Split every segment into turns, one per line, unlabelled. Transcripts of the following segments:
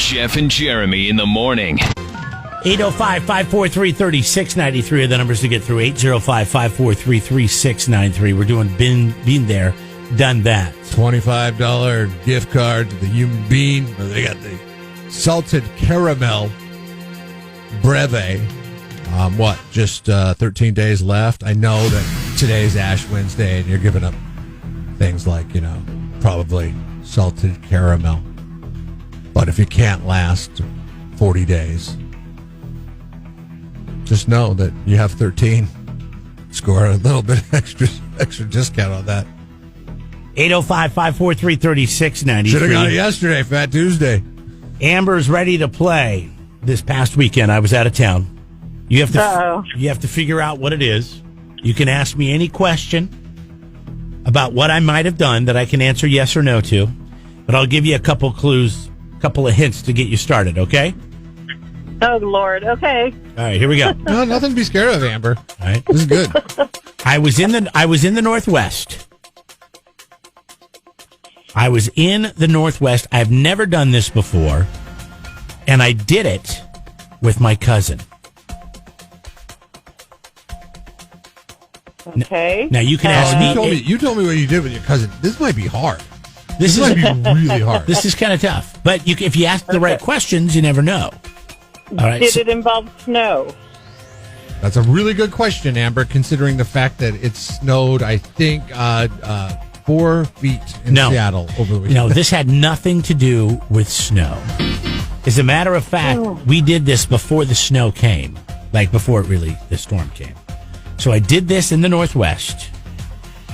Jeff and Jeremy in the morning.
805-543-3693 are the numbers to get through. 805-543-3693. We're doing been there, done that.
$25 gift card to the Human Bean. They got the salted caramel breve. Just 13 days left. I know that today's Ash Wednesday and you're giving up things like, probably salted caramel. But if you can't last 40 days, just know that you have 13. Score a little bit extra discount on that.
805-543-3693.
Should have got it yesterday, Fat Tuesday.
Amber's ready to play. This past weekend, I was out of town. You have to figure out what it is. You can ask me any question about what I might have done that I can answer yes or no to. But I'll give you a couple clues, a couple of hints to get you started, okay?
Oh, Lord. Okay.
All right, here we go.
No, nothing to be scared of, Amber.
All right.
This is good.
I was in the Northwest. I've never done this before, and I did it with my cousin.
Okay.
Now you can ask me.
You told me what you did with your cousin. This might be hard.
This
might be really hard.
This is kind of tough, but if you ask the right questions, you never know. All right.
Did it involve snow?
That's a really good question, Amber, considering the fact that it snowed, I think, 4 feet in Seattle over the weekend.
No, this had nothing to do with snow. As a matter of fact, we did this before the snow came, before the storm came. So I did this in the Northwest.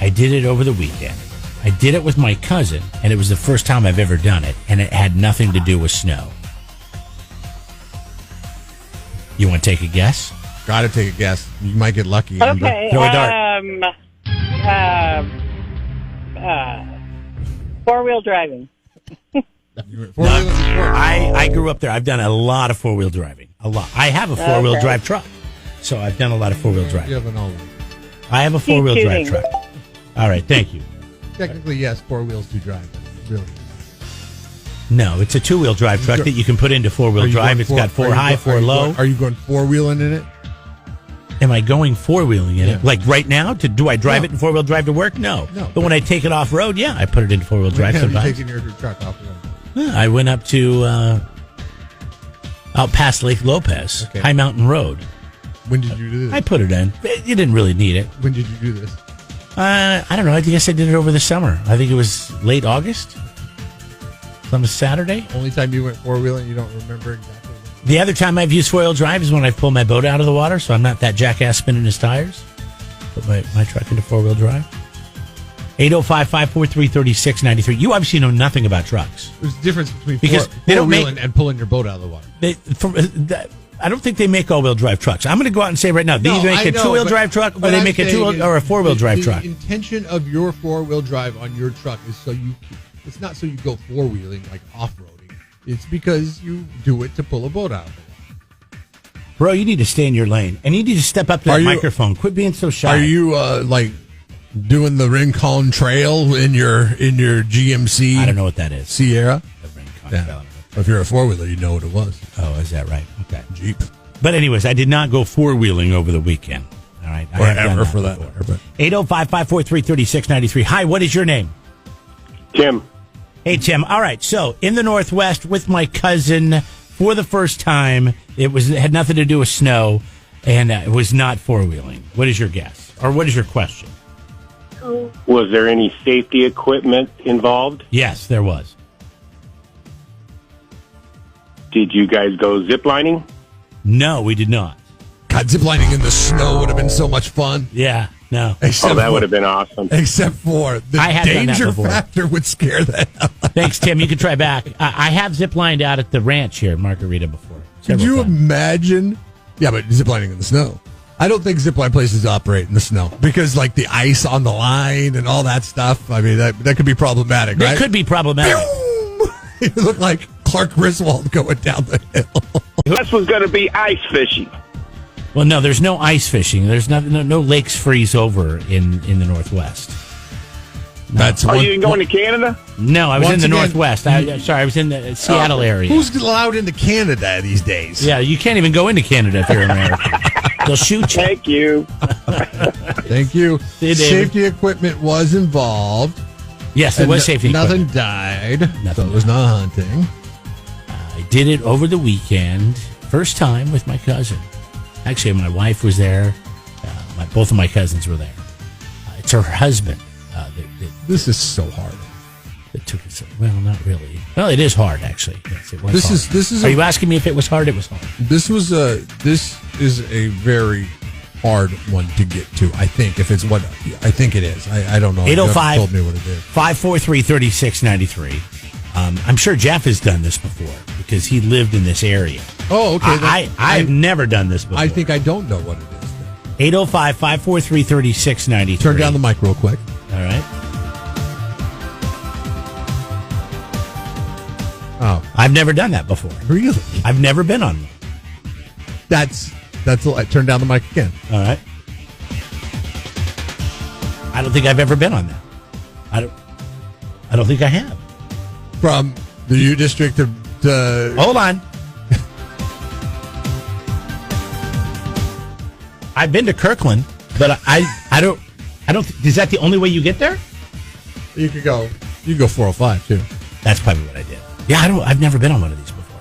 I did it over the weekend. I did it with my cousin, and it was the first time I've ever done it, and it had nothing to do with snow. You want to take a guess?
Got to take a guess. You might get lucky. Amber.
Okay.
Throw a dart.
Four-wheel driving.
I grew up there. I've done a lot of four-wheel driving. A lot. I have a four-wheel drive truck, so I've done a lot of four-wheel driving.
You have an old one.
I have a four-wheel drive truck. All right, thank you.
Technically, yes, 4 wheels to drive. Really?
No, it's a two-wheel drive truck that you can put into four-wheel drive. It's got 4 high, 4 low.
Are you going four-wheeling in it?
Am I going four-wheeling in it? Like right now? Do I drive it in four-wheel drive to work? No. But when I take it off-road, yeah, I put it in four-wheel drive sometimes.
You're taking your truck off-road?
I went up to out past Lake Lopez, High Mountain Road.
When did you do this?
I put it in. You didn't really need it.
When did you do this?
I don't know. I guess I did it over the summer. I think it was late August. On a Saturday.
Only time you went four-wheeling, you don't remember exactly.
The other time I've used four-wheel drive is when I pull my boat out of the water, so I'm not that jackass spinning his tires. Put my truck into four-wheel drive. 805-543-3693. You obviously know nothing about trucks.
There's a difference between four-wheeling and pulling your boat out of the water.
I don't think they make all-wheel drive trucks. I'm going to go out and say right now, do you make a two-wheel drive truck or they make a two-wheel or a four-wheel drive truck?
The intention of your four-wheel drive on your truck is it's not so you go four-wheeling like off-roading. It's because you do it to pull a boat out of the water.
Bro, you need to stay in your lane. And you need to step up to that microphone. Quit being so shy.
Are you doing the Rincon Trail in your GMC?
I don't know what that is.
Sierra?
The Rincon Trail.
If you're a four-wheeler, you know what it was.
Oh, is that right? Okay.
Jeep.
But anyways, I did not go four-wheeling over the weekend. All right.
Or ever for that matter.
805-543-3693. Hi, what is your name?
Tim.
Hey, Tim. All right. So in the Northwest with my cousin for the first time, it had nothing to do with snow, and it was not four-wheeling. What is your guess? Or what is your question?
Was there any safety equipment involved?
Yes, there was.
Did you guys go ziplining?
No, we did not.
God, ziplining in the snow would have been so much fun.
Yeah, no.
That would have been awesome.
Except for the danger factor would scare the hell out.
Thanks, Tim. You can try back. I have ziplined out at the ranch here in Margarita before.
Could you imagine? Yeah, but ziplining in the snow. I don't think zipline places operate in the snow because, the ice on the line and all that stuff. I mean, that could be problematic, right?
It could be problematic.
You look like Clark Griswold going down the hill.
This was going to be ice fishing.
Well, no, there's no ice fishing. There's no lakes freeze over in the Northwest.
That's
Oh, you didn't go into Canada?
No, I was in
Once
the
again-
Northwest. I was in the Seattle area.
Who's allowed into Canada these days?
Yeah, you can't even go into Canada if you're American. They'll shoot you.
Thank you.
Thank you.
See you, David.
Safety equipment was involved.
Yes, it
And
was safety
Nothing
equipment.
died.
Nothing
So it was not hunting.
I did it over the weekend. First time with my cousin. Actually, my wife was there. Both of my cousins were there. It's her husband
This is so hard.
that took it. Well, not really. Well, it is hard, actually. Yes, it was
This
hard.
is
Are you asking me if it was hard? It was hard.
This is a very hard one to get to. I think if it's what I think it is. I don't know. You haven't
805
told me what it is.
543-3693. I'm sure Jeff has done this before because he lived in this area.
Oh, okay.
I've never done this before.
I think I don't know what it is.
805-543-3693.
Turn down the mic real quick.
All right.
Oh,
I've never done that before.
really?
I've never been on one.
That's turn down the mic again.
All right. I don't think I've ever been on that. I don't think I have.
From the U District to
Hold on. I've been to Kirkland, but I don't. Is that the only way you get there?
you could go 405 too.
That's probably what I did. Yeah, I've never been on one of these before.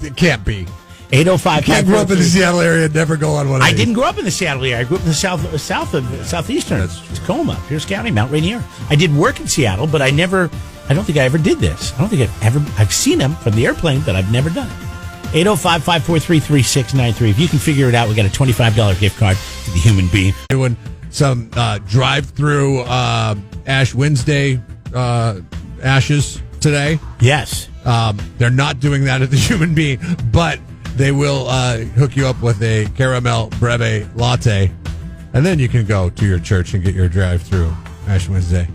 It can't be.
805.
Can't grow up in the Seattle area and never go on one of
I
these.
didn't grow up in the Seattle area. I grew up in the southeastern.
That's true.
Tacoma, Pierce County, Mount Rainier. I did work in Seattle, but I don't think I ever did this. I don't think I've seen them from the airplane, but I've never done it. 805-543-3693. If you can figure it out, we got a $25 gift card to the Human Being.
Doing some drive-through Ash Wednesday ashes today.
Yes.
They're not doing that at the Human Being, but they will hook you up with a caramel breve latte, and then you can go to your church and get your drive-through Ash Wednesday.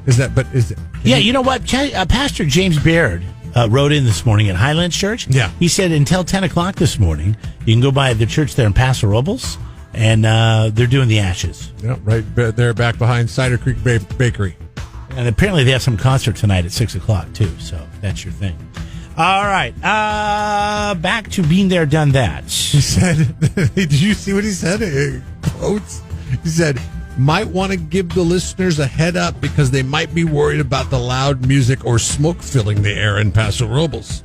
Yeah, you know what? Pastor James Baird wrote in this morning at Highlands Church.
Yeah.
He said until 10 o'clock this morning, you can go by the church there in Paso Robles, and they're doing the ashes.
Yeah, right there back behind Cider Creek Bakery.
And apparently they have some concert tonight at 6 o'clock, too, so that's your thing. All right. Back to being there, done that.
He said, did you see what he said? Quotes. He said, might want to give the listeners a head up because they might be worried about the loud music or smoke filling the air in Paso Robles.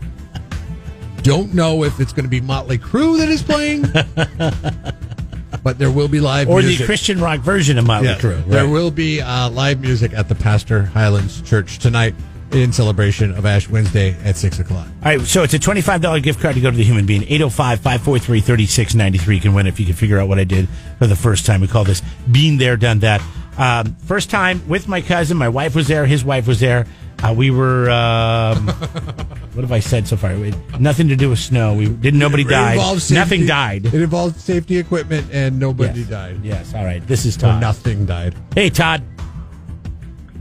Don't know if it's going to be Motley Crue that is playing, but there will be live
Or
music.
the Christian rock version of Motley Crue. Right.
There will be live music at the Pastor Highlands Church tonight in celebration of Ash Wednesday at 6 o'clock.
All right, so it's a $25 gift card to go to the Human Being. 805-543-3693. You can win if you can figure out what I did for the first time. We call this Being There, Done That. First time with my cousin. My wife was there. His wife was there. We were, what have I said so far? Nothing to do with snow. Nobody died. Nothing died.
It involved safety equipment and nobody died.
Yes, all right. This is
Or
Todd.
nothing died.
Hey, Todd.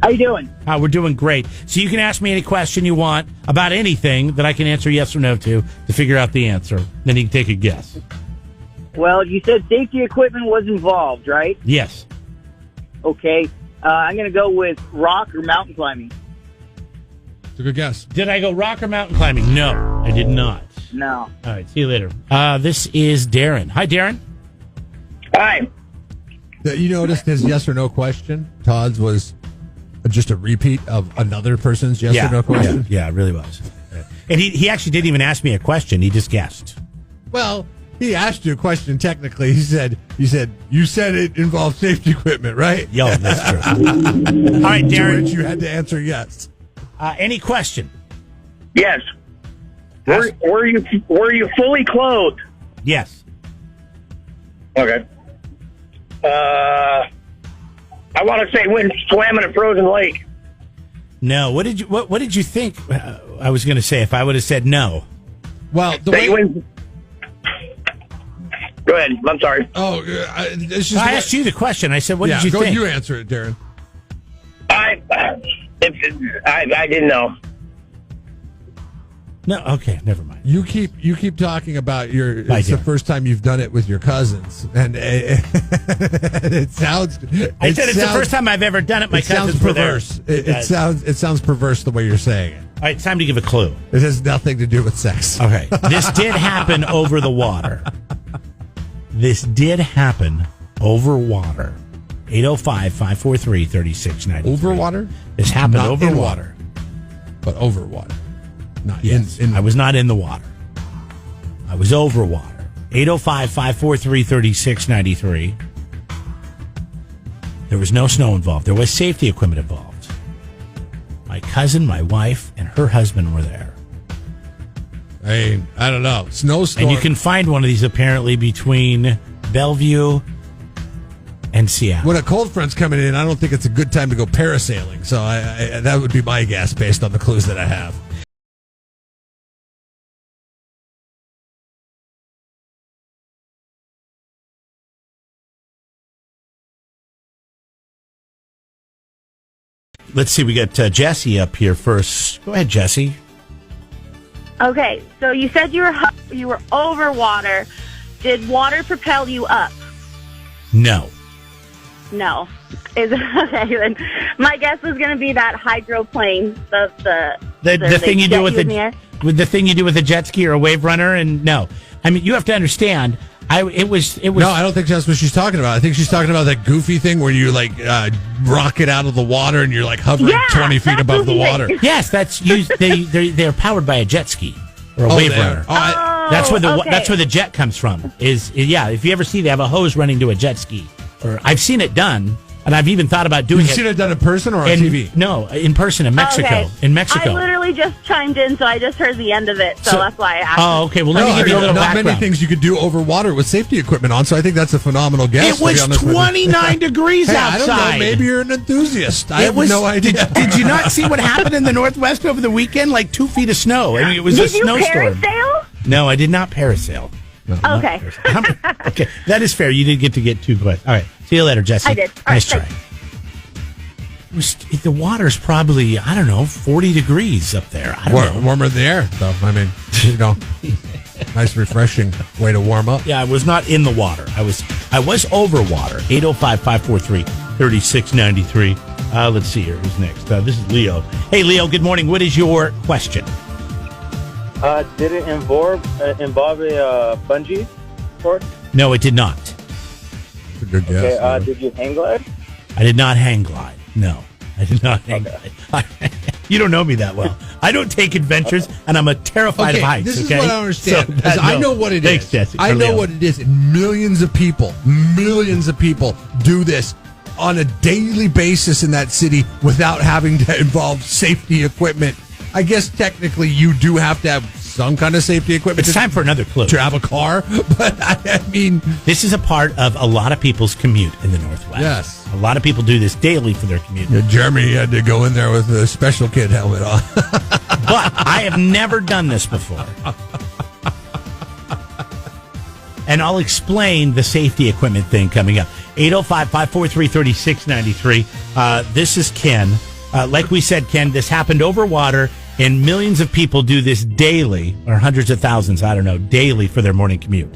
How you doing?
We're doing great. So you can ask me any question you want about anything that I can answer yes or no to figure out the answer. Then you can take a guess.
Well, you said safety equipment was involved, right?
Yes.
Okay. I'm going to go with rock or mountain climbing.
It's a good guess.
Did I go rock or mountain climbing? No, I did not.
No.
All right, see you later. This is Darren. Hi, Darren.
Hi.
You noticed his yes or no question? Todd's was just a repeat of another person's yes or no question?
Yeah, it really was. And he actually didn't even ask me a question. He just guessed.
Well, he asked you a question technically. He said, you said it involved safety equipment, right?
Yo, that's true. All right,
To
Darren.
which you had to answer yes.
Any question?
Yes. Were you fully clothed?
Yes.
Okay. I want to say when swam in a frozen lake.
No. What did you think? I was going to say if I would have said no.
Well,
That you went. Go ahead. I'm sorry.
Oh, it's just
I asked you the question. I said, what did you
go
think?
you answer it, Darren.
I didn't know.
No, okay, never mind.
You keep talking about it's
do.
the first time you've done it with your cousins, and it sounds.
I said it's the first time I've ever done it. My cousins were there.
It sounds perverse the way you're saying it.
All right, it's time to give a clue.
It has nothing to do with sex.
Okay, this did happen over the water. This did happen over water. 805-543-3693.
Over water?
This happened
Not
over
in
water.
But over water. Not
Yes,
in
I was not in the water. I was over water. 805-543-3693. There was no snow involved. There was safety equipment involved. My cousin, my wife, and her husband were there.
I don't know. Snowstorm.
And you can find one of these apparently between Bellevue and Seattle.
When a cold front's coming in, I don't think it's a good time to go parasailing. So I that would be my guess based on the clues that I have.
Let's see, we got Jesse up here first. Go ahead, Jesse.
Okay, so you said you were over water. Did water propel you up?
No.
No. Okay? Then my guess was going to be that hydroplane, the
thing you do with
the
the thing you do with a jet ski or a wave runner, and no, I mean you have to understand. It was.
No, I don't think that's what she's talking about. I think she's talking about that goofy thing where you like rocket out of the water and you're like hovering 20 feet above the water.
Yes, that's used. They're powered by a jet ski or a wave runner. That's where the jet comes from. If you ever see, they have a hose running to a jet ski. Or I've seen it done, and I've even thought about doing it.
You've seen it done in person or on TV?
No, in person in Mexico.
Okay.
In Mexico.
I literally just chimed in, so I just heard the end of it. So that's why I asked.
Oh, okay. Well, let me give you a little background.
Not many things you could do over water with safety equipment on, so I think that's a phenomenal guess.
It was 29 degrees outside.
I don't know. Maybe you're an enthusiast. I have no idea.
Did you not see what happened in the Northwest over the weekend? Like 2 feet of snow. I mean, it was a snowstorm.
Did you parasail?
No, I did not parasail. No,
okay.
Okay, that is fair. You didn't get to get too close. All right. See you later, Jesse.
I did.
Nice try. The water's probably, 40 degrees up there. I don't know.
Warmer in the air, though. I mean, nice, refreshing way to warm up.
Yeah, I was not in the water. I was over water. 805-543-3693. Let's see here. Who's next? This is Leo. Hey, Leo, good morning. What is your question?
Did it involve a bungee cord?
No, it did not.
That's a good guess.
Okay, did you hang glide?
I did not hang glide. No, I did not hang glide. You don't know me that well. I don't take adventures, and I'm terrified of heights.
This is what I don't understand. I know what it
Thanks,
is.
Jesse,
I know what it is. And millions of people do this on a daily basis in that city without having to involve safety equipment. I guess technically you do have to have some kind of safety equipment.
It's time for another clue.
To have a car, but I mean...
This is a part of a lot of people's commute in the Northwest.
Yes.
A lot of people do this daily for their commute.
Jeremy had to go in there with a special kid helmet on.
But I have never done this before. And I'll explain the safety equipment thing coming up. 805-543-3693. This is Ken. Like we said, Ken, this happened over water, and millions of people do this daily, or hundreds of thousands, I don't know, daily for their morning commute.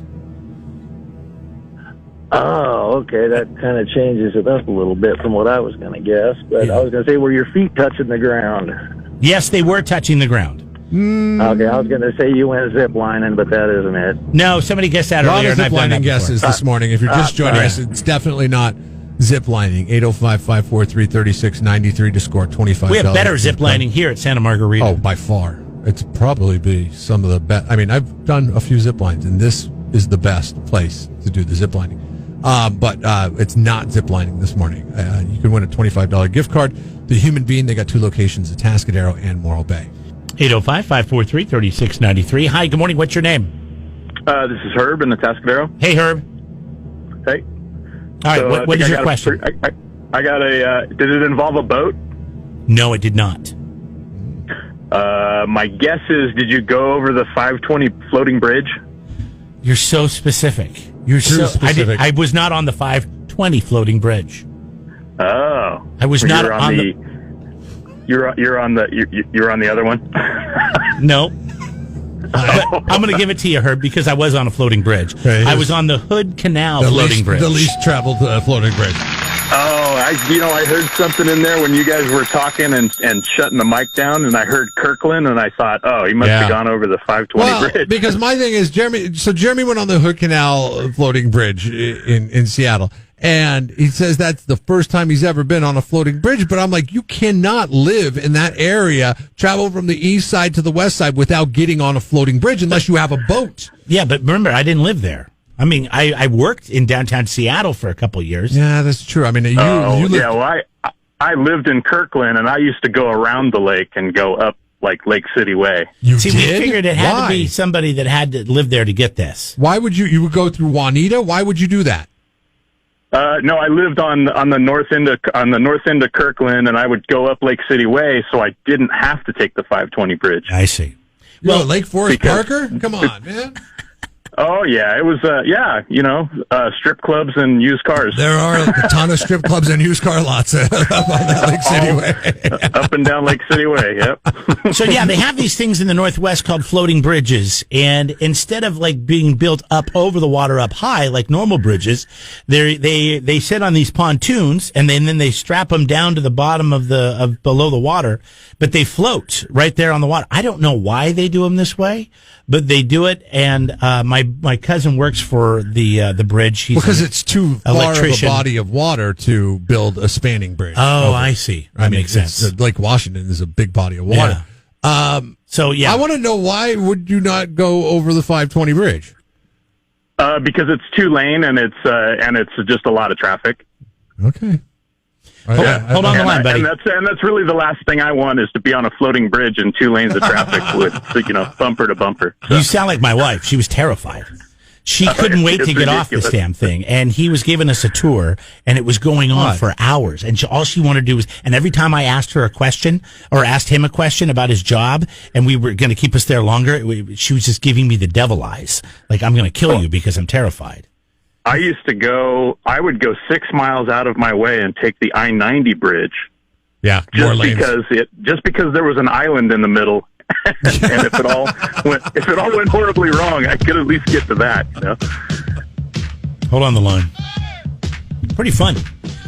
Oh, okay. That kind of changes it up a little bit from what I was going to guess. But I was going to say, were your feet touching the ground?
Yes, they were touching the ground.
Okay, I was going to say you went zip lining, but that isn't it.
No, somebody guessed that earlier.
A lot of zip lining guesses this morning. If you're just joining us, it's definitely not zip lining. 805-543-3693 to score $25.
We have better zip lining here at Santa Margarita.
Oh, by far. It's probably be some of the best. I mean, I've done a few zip lines, and this is the best place to do the zip lining. But it's not zip lining this morning. You can win a $25 gift card. The Human Being, they got 2 locations, Atascadero and Morro Bay.
805-543-3693. Hi, good morning. What's your name?
This is Herb in Atascadero.
Hey, Herb.
Hey.
All right, what is your question?
I got did it involve a boat?
No, it did not.
My guess is, did you go over the 520 floating bridge?
You're so specific. You're so specific. I was not on the 520 floating bridge.
Oh.
I was not on the...
You're on the other one?
No. But I'm going to give it to you, Herb, because I was on a floating bridge.
Okay,
I was on the Hood Canal floating bridge.
The least traveled floating bridge.
Oh, I heard something in there when you guys were talking and shutting the mic down, and I heard Kirkland, and I thought, oh, he must have gone over the 520 bridge.
Because my thing is, Jeremy went on the Hood Canal floating bridge in Seattle, and he says that's the first time he's ever been on a floating bridge. But I'm like, you cannot live in that area, travel from the east side to the west side without getting on a floating bridge unless you have a boat.
Yeah, but remember, I didn't live there. I mean, I worked in downtown Seattle for a couple of years.
Yeah, that's true. I mean, you lived...
yeah. Well, I lived in Kirkland, and I used to go around the lake and go up like Lake City Way.
You
See,
did?
we figured it had to be somebody that had to live there to get this.
Why would you would go through Juanita? Why would you do that?
No, I lived on the north end of Kirkland, and I would go up Lake City Way, so I didn't have to take the 520 bridge.
I see.
Well, Lake Forest Parker? Come on, man.
Oh, yeah. It was, strip clubs and used cars.
There are a ton of strip clubs and used car lots up on that Lake City Way.
Up and down Lake City Way, yep.
So, yeah, they have these things in the Northwest called floating bridges. And instead of, like, being built up over the water up high, like normal bridges, they sit on these pontoons, and then they strap them down to the bottom of below the water, but they float right there on the water. I don't know why they do them this way, but they do it. And my cousin works for the bridge.
Because it's too far of a body of water to build a spanning bridge.
Oh, I see. That makes sense.
Lake Washington is a big body of water.
Yeah.
I want to know, why would you not go over the 520 bridge?
Because it's 2-lane and it's just a lot of traffic.
Okay.
Hold on the line, buddy.
And that's really the last thing I want, is to be on a floating bridge in 2 lanes of traffic with, bumper to bumper. So.
You sound like my wife. She was terrified. She couldn't wait to get off this damn thing. And he was giving us a tour, and it was going on for hours. And all she wanted to do was, and every time I asked her a question or asked him a question about his job, and we were going to keep us there longer, she was just giving me the devil eyes. Like, I'm going to kill you because I'm terrified.
I would go 6 miles out of my way and take the I-90 bridge.
Yeah,
just because there was an island in the middle, and if it all went horribly wrong, I could at least get to that.
Hold on the line. Pretty fun.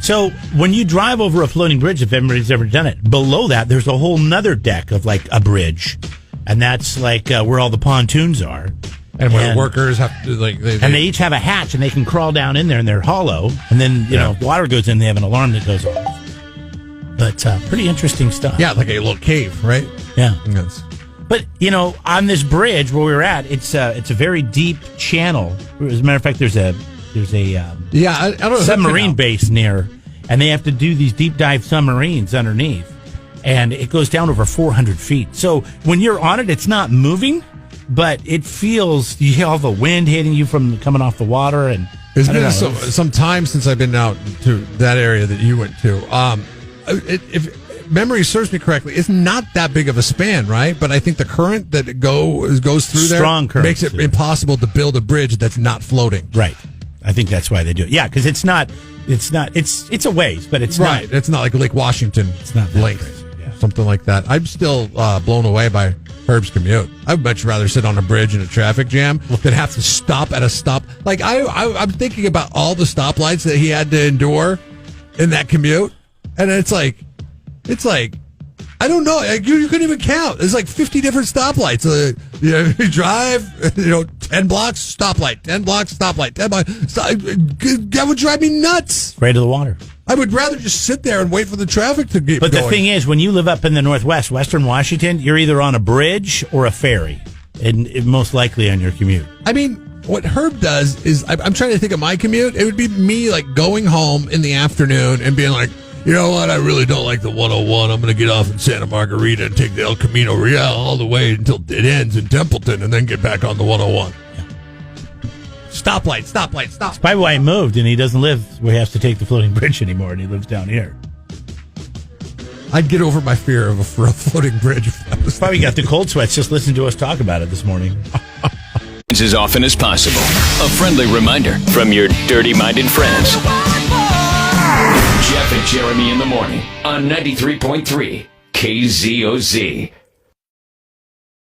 So when you drive over a floating bridge, if anybody's ever done it, below that there's a whole nother deck of like a bridge, and that's like where all the pontoons are.
And where workers have to, like,
they each have a hatch, and they can crawl down in there, and they're hollow. And then, water goes in, they have an alarm that goes off. But pretty interesting stuff.
Yeah, like a little cave, right?
Yeah. But, on this bridge where we were at, it's a very deep channel. As a matter of fact, there's a
I don't know,
submarine base near, and they have to do these deep dive submarines underneath. And it goes down over 400 feet. So when you're on it, it's not moving. But it feels, you hear all the wind hitting you from coming off the water. And
it's been some time since I've been out to that area that you went to. If memory serves me correctly, it's not that big of a span, right? But I think the current that goes through there makes it impossible to build a bridge that's not floating.
Right. I think that's why they do it. Yeah, because it's a ways, but it's
right.
Not.
It's not like Lake Washington.
It's not
length, something like that. I'm still blown away by Herb's commute. I'd much rather sit on a bridge in a traffic jam than have to stop at a stop. Like I'm thinking about all the stoplights that he had to endure in that commute, and it's like I don't know. You couldn't even count. There's like 50 different stoplights. You drive, 10 blocks, stoplight, 10 blocks, stoplight, 10 blocks. That would drive me nuts.
Right to the water.
I would rather just sit there and wait for the traffic to get
But
going.
the thing is, when you live up in the Northwest, Western Washington, you're either on a bridge or a ferry, and most likely on your commute.
I mean, what Herb does is, I'm trying to think of my commute. It would be me like going home in the afternoon and being like, you know what, I really don't like the 101. I'm going to get off in Santa Margarita and take the El Camino Real all the way until it ends in Templeton and then get back on the 101. Stoplight.
That's probably why he moved, and he doesn't live where he has to take the floating bridge anymore, and he lives down here.
I'd get over my fear of a floating bridge. If that was
probably got the cold sweats just listening to us talk about it this morning.
As often as possible. A friendly reminder from your dirty-minded friends. Jeff and Jeremy in the morning on 93.3 KZOZ.